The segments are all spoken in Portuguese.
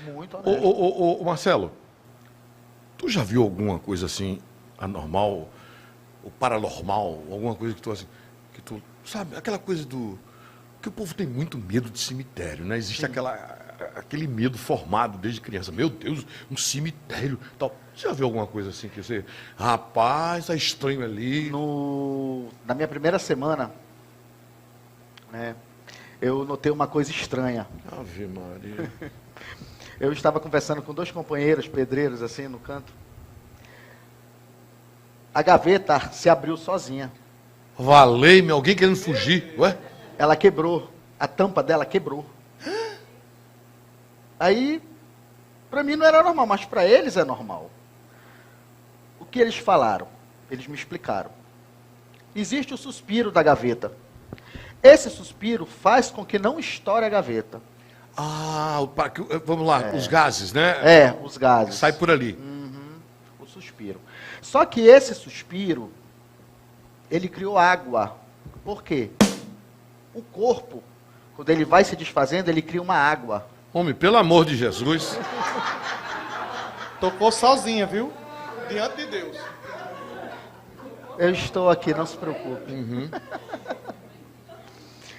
Muito Ô, honesto. Marcelo, tu já viu alguma coisa assim, anormal, ou paranormal, alguma coisa que tu, sabe, aquela coisa do, que o povo tem muito medo de cemitério, né? Existe aquele medo formado desde criança. Meu Deus, um cemitério, tal. Você já viu alguma coisa assim que você, rapaz, tá estranho ali? Na minha primeira semana, né, eu notei uma coisa estranha. Ave Maria. Eu estava conversando com dois companheiros pedreiros, assim, no canto. A gaveta se abriu sozinha. Valei-me, alguém querendo fugir, ué? Ela quebrou. A tampa dela quebrou. Aí, para mim não era normal, mas para eles é normal. O que eles falaram? Eles me explicaram. Existe o suspiro da gaveta. Esse suspiro faz com que não estoure a gaveta. Ah, vamos lá, os gases, né? Os gases. Sai por ali. O suspiro. Só que esse suspiro, ele criou água. Por quê? O corpo, quando ele vai se desfazendo, ele cria uma água. Homem, pelo amor de Jesus. Tocou sozinha, viu? Diante de Deus. Eu estou aqui, não se preocupe.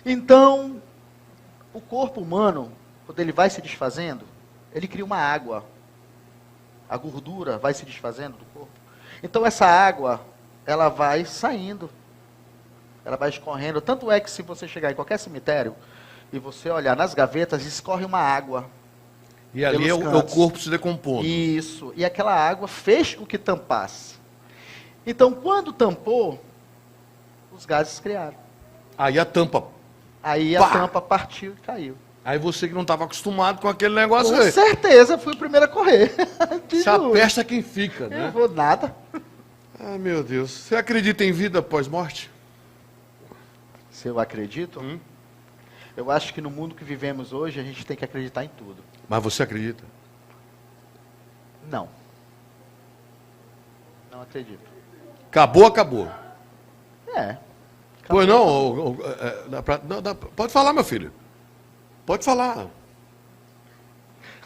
Então, o corpo humano, quando ele vai se desfazendo, ele cria uma água. A gordura vai se desfazendo do corpo. Então, essa água, ela vai saindo. Ela vai escorrendo. Tanto é que se você chegar em qualquer cemitério e você olhar nas gavetas, escorre uma água. E ali é o corpo se decompondo. Isso. E aquela água fez com que tampasse. Então, quando tampou, os gases criaram. Aí a tampa. Aí a Pá! tampa partiu e caiu. Aí você que não estava acostumado com aquele negócio Com aí. certeza, fui o primeiro a correr. Se apesta quem fica, Eu né? não vou nada. Ah, meu Deus. Você acredita em vida após morte? Se eu acredito, eu acho que no mundo que vivemos hoje, a gente tem que acreditar em tudo. Mas você acredita? Não. Não acredito. Acabou, acabou. É. Pois não, pode falar, meu filho. Pode falar.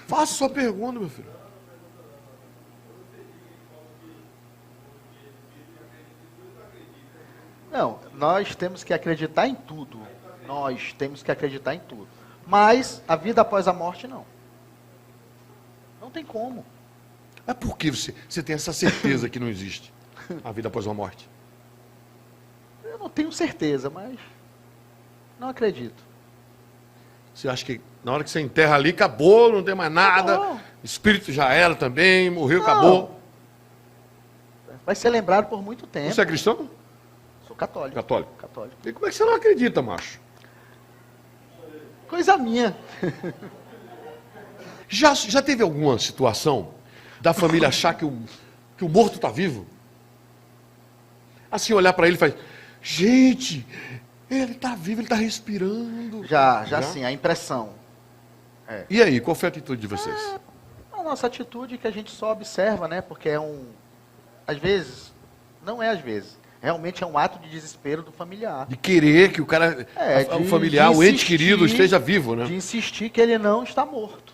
Faça sua pergunta, meu filho. Não, nós temos que acreditar em tudo. Nós temos que acreditar em tudo. Mas a vida após a morte, não. Não tem como. Mas por que você tem essa certeza que não existe a vida após a morte? Eu não tenho certeza, mas não acredito. Você acha que na hora que você enterra ali, acabou, não tem mais nada, Acabou. espírito já era também, morreu, Não. acabou. Vai ser lembrado por muito tempo. Você é cristão? Sou católico. Católico. Católico. E como é que você não acredita, macho? Coisa minha. Já teve alguma situação da família achar que o morto está vivo? Assim, olhar para ele e falar, gente, ele está vivo, ele está respirando. Já sim, a impressão. E aí, qual foi a atitude de vocês? A nossa atitude que a gente só observa, né? Porque às vezes, não é às vezes, realmente é um ato de desespero do familiar. De querer que o cara, o familiar, o ente querido esteja vivo, né? De insistir que ele não está morto.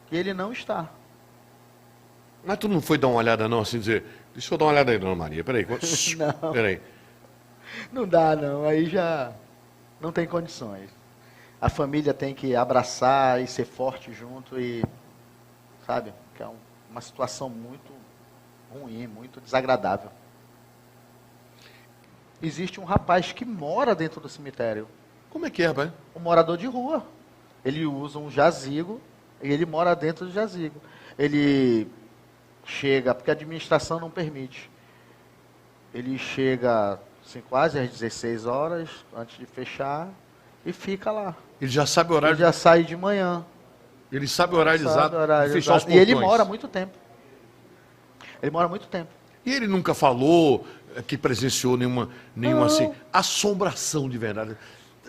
Que ele não está. Mas tu não foi dar uma olhada não, assim, dizer, deixa eu dar uma olhada aí, dona Maria, peraí. Não. Peraí. Não dá, não. Aí já não tem condições. A família tem que abraçar e ser forte junto e, sabe, que é uma situação muito ruim, muito desagradável. Existe um rapaz que mora dentro do cemitério, Como é que é, rapaz? um morador de rua. Ele usa um jazigo e ele mora dentro do jazigo. Ele chega, porque a administração não permite. Ele chega assim, quase às 16 horas, antes de fechar, e fica lá. Ele já sabe o horário, Ele já sai de manhã. ele sabe o horário Sabe exato o horário de fechar os exato. portões. E ele mora muito tempo. Ele mora muito tempo. E ele nunca falou que presenciou nenhuma assim, assombração de verdade.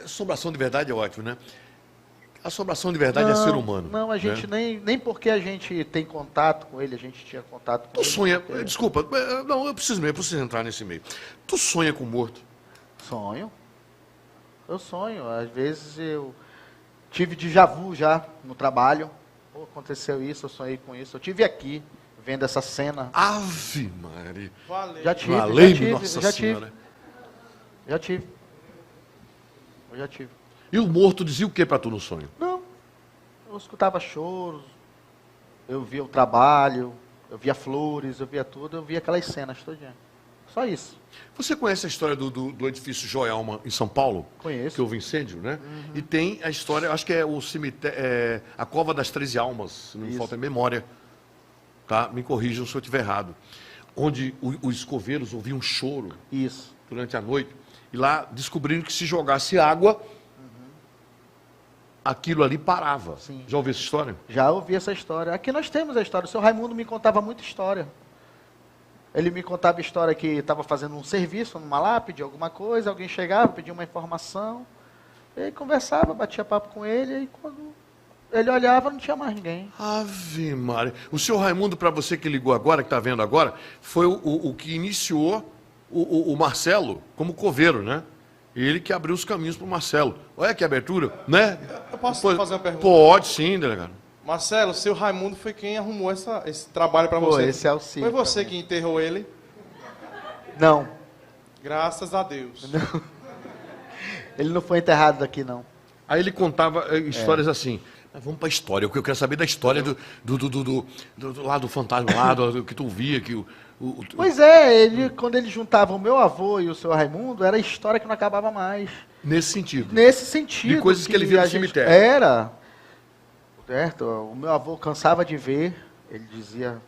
Assombração de verdade é ótimo, né? Assombração de verdade é ser humano. Não, a gente nem porque a gente tem contato com ele, a gente tinha contato com Tu ele. sonha, porque- desculpa, não, eu preciso entrar nesse meio. Tu sonha com o morto? Sonho. Eu sonho. Às vezes eu tive déjà vu já no trabalho. Pô, aconteceu isso, eu sonhei com isso. Eu tive aqui, vendo essa cena. Ave Maria. Valeu. Já tive, Valeu, Nossa Senhora. Já tive. Eu já tive. E o morto dizia o que para tu no sonho? Não. Eu escutava choros, eu via o trabalho, eu via flores, eu via tudo, eu via aquelas cenas todinha. Só isso. Você conhece a história do edifício Joelma em São Paulo? Conheço. Que houve incêndio, né? E tem a história, acho que é o cemitério, a Cova das 13 Almas, se não me Isso. falta memória. Tá? Me corrijam se eu estiver errado. Onde os coveiros ouviam choro Isso. durante a noite. E lá descobriram que se jogasse água, aquilo ali parava. Sim. Já ouviu essa história? Já ouvi essa história. Aqui nós temos a história. O seu Raimundo me contava muita história. Ele me contava a história que estava fazendo um serviço numa lápide, alguma coisa, alguém chegava, pedia uma informação, ele conversava, batia papo com ele, e quando ele olhava, não tinha mais ninguém. Ave Maria. O senhor Raimundo, para você que ligou agora, que está vendo agora, foi o que iniciou o Marcelo como coveiro, né? Ele que abriu os caminhos para o Marcelo. Olha que abertura, né? Eu posso fazer uma pergunta? Pode sim, delegado. Marcelo, seu Raimundo foi quem arrumou esse trabalho para Pô, você. esse auxílio Foi você pra que enterrou ele? Não, Graças a Deus. ele não foi enterrado aqui, não. Aí ele contava histórias assim. Mas vamos para a história. Eu quero saber da história lá do fantasma, lá do que tu via, que Pois é, quando ele juntava o meu avô e o seu Raimundo, era história que não acabava mais. nesse sentido. Nesse sentido. De coisas que ele via no a gente- cemitério. Era. Certo? O meu avô cansava de ver, ele dizia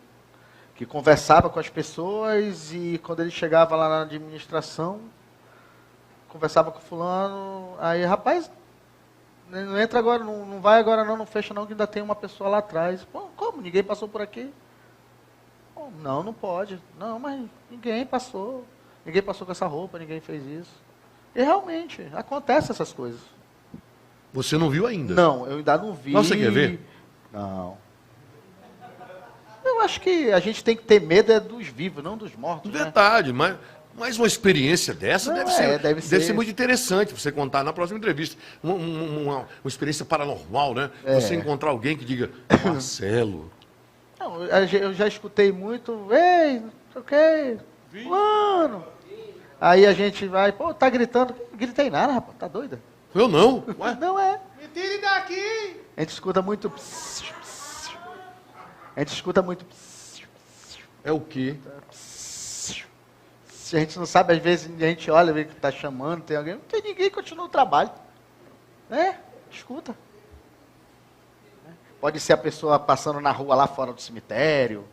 que conversava com as pessoas e quando ele chegava lá na administração, conversava com fulano, aí, rapaz, não entra agora, não vai agora não fecha não, que ainda tem uma pessoa lá atrás. Pô, como? Ninguém passou por aqui? Pô, não pode. Não, mas ninguém passou. Ninguém passou com essa roupa, ninguém fez isso. E realmente, acontece essas coisas. Você não viu ainda? Não, eu ainda não vi. Mas você quer ver? Não. Eu acho que a gente tem que ter medo é dos vivos, não dos mortos, né? Verdade, mas uma experiência dessa Não, deve deve ser. muito interessante você contar na próxima entrevista. Uma experiência paranormal, né? É. Você encontrar alguém que diga, Marcelo. Não, eu já escutei muito, ei, não sei o quê, fulano. Aí a gente vai, pô, tá gritando. Gritei nada, rapaz, tá doida? Eu não. Ué? Não é. Me tire daqui! A gente escuta muito. Pss, pss. A gente escuta muito. Pss, É o quê? pss. A gente não sabe, às vezes a gente olha, vê que tá chamando, tem alguém. Não tem ninguém, continua o trabalho. Né? Escuta. Pode ser a pessoa passando na rua lá fora do cemitério.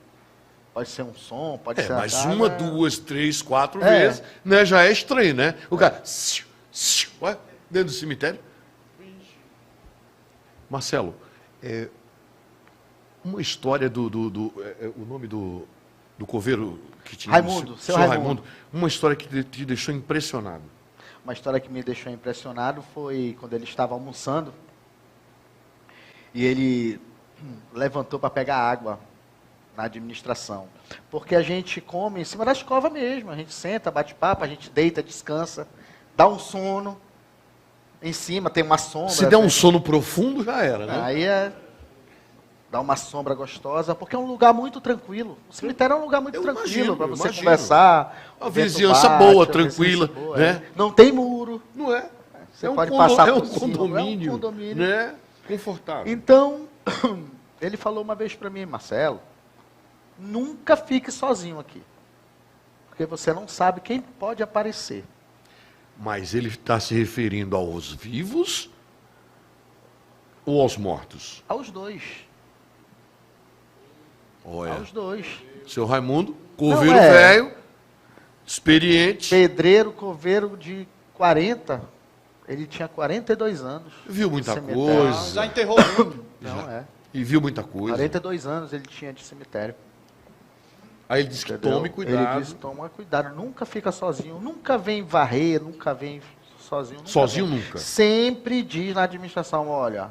Pode ser um som, pode ser a Mas casa. uma, 2, 3, 4 É. vezes, né? Já é estranho, né? O cara, ué, dentro do cemitério. Marcelo, uma história o nome do coveiro que tinha... Raimundo, seu Raimundo. Uma história que te deixou impressionado. Uma história que me deixou impressionado foi quando ele estava almoçando e ele levantou para pegar água na administração. Porque a gente come em cima da escova mesmo, a gente senta, bate papo, a gente deita, descansa, dá um sono, em cima tem uma sombra. Se der um né? sono profundo, já era, né? Aí dá uma sombra gostosa, porque é um lugar muito tranquilo. O cemitério é um lugar muito Eu tranquilo imagino, para eu você imagino. conversar. Uma o vento vizinhança bate, boa, a tranquila, vizinhança boa, né? Não tem muro. Não é? Você pode passar por cima, condomínio, é um condomínio. né? Confortável. Então, ele falou uma vez para mim, Marcelo, nunca fique sozinho aqui. Porque você não sabe quem pode aparecer. Mas ele está se referindo aos vivos ou aos mortos? Aos dois. Olha, Aos dois. seu Raimundo, coveiro Não, é. velho, experiente, Pedreiro, coveiro de 40, ele tinha 42 anos. viu muita Cemitério. coisa. Já enterrou muito. Não é. E viu muita coisa. 42 anos ele tinha de cemitério. Aí ele disse que Entendeu? tome cuidado. Ele disse, toma cuidado, nunca fica sozinho, nunca vem varrer, nunca vem sozinho. Nunca Sozinho vem. nunca. Sempre diz na administração, olha,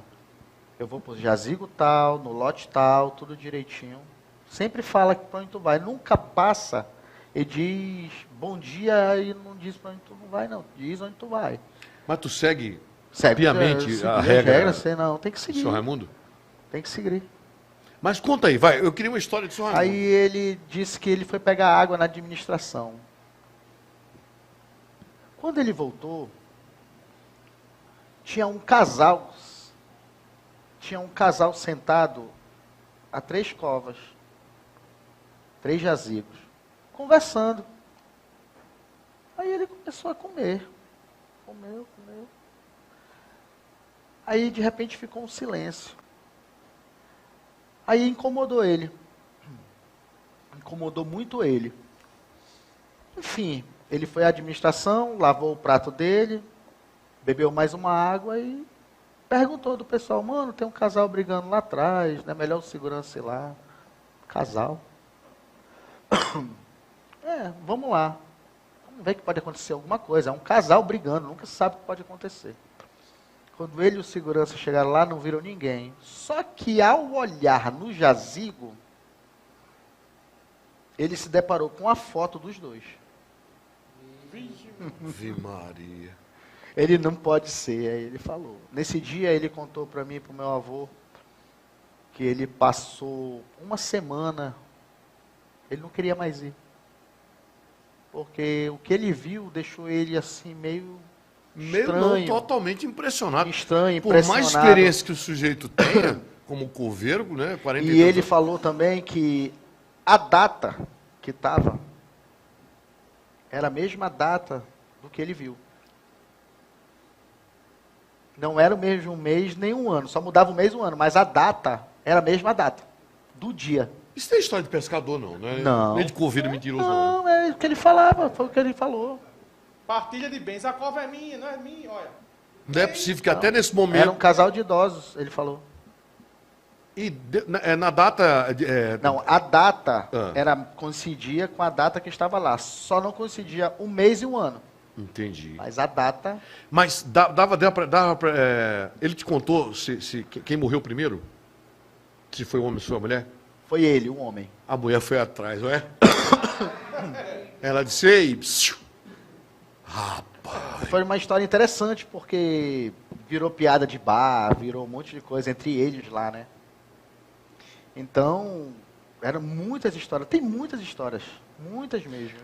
eu vou pro jazigo tal, no lote tal, tudo direitinho. Sempre fala para onde tu vai, nunca passa e diz bom dia e não diz para onde tu não vai, não. Diz onde tu vai. Mas tu segue Segue piamente seguir a as regra, regras, sei não, tem que seguir. senhor Raimundo? Tem que seguir. Mas conta aí, vai. Eu queria uma história de seu Raimundo. Aí ele disse que ele foi pegar água na administração. Quando ele voltou, tinha um casal sentado a 3 covas, 3 jazigos, conversando. Aí ele começou a comer. Comeu. Aí de repente ficou um silêncio. Aí incomodou ele. Incomodou muito ele. Enfim, ele foi à administração, lavou o prato dele, bebeu mais uma água e perguntou do pessoal, mano, tem um casal brigando lá atrás, não é melhor o segurança ir lá? Casal. Vamos lá. Vamos ver que pode acontecer alguma coisa. É um casal brigando, nunca se sabe o que pode acontecer. Quando ele e o segurança chegaram lá, não viram ninguém. Só que ao olhar no jazigo, ele se deparou com a foto dos dois. Ave Maria. Ele não pode ser, aí ele falou. Nesse dia ele contou para mim e para o meu avô que ele passou uma semana, ele não queria mais ir. Porque o que ele viu deixou ele assim meio estranho. Não, totalmente impressionado. Estranho, Por mais impressionado. experiência que o sujeito tenha, como coveiro, né? 40 E ele falou também que a data que estava era a mesma data do que ele viu. Não era o mesmo mês nem um ano, só mudava o mês e o ano, mas a data era a mesma data do dia. Isso não é história de pescador, não, né? Não. Nem de coveiro mentiroso, não. Não, é o que ele falava, foi o que ele falou. Partilha de bens. A cova é minha, não é minha, olha. Não é possível que até nesse momento... Era um casal de idosos, ele falou. E na data... Não, a data Ah. coincidia com a data que estava lá. Só não coincidia um mês e um ano. Entendi. Mas a data... Mas ele te contou quem morreu primeiro? Se foi um homem ou se foi uma mulher? Foi ele, um homem. A mulher foi atrás, não é? Ela disse, ei, psiu. Rapaz. Foi uma história interessante, porque virou piada de bar, virou um monte de coisa entre eles lá, né? Então, eram muitas histórias. Tem muitas histórias. Muitas mesmo.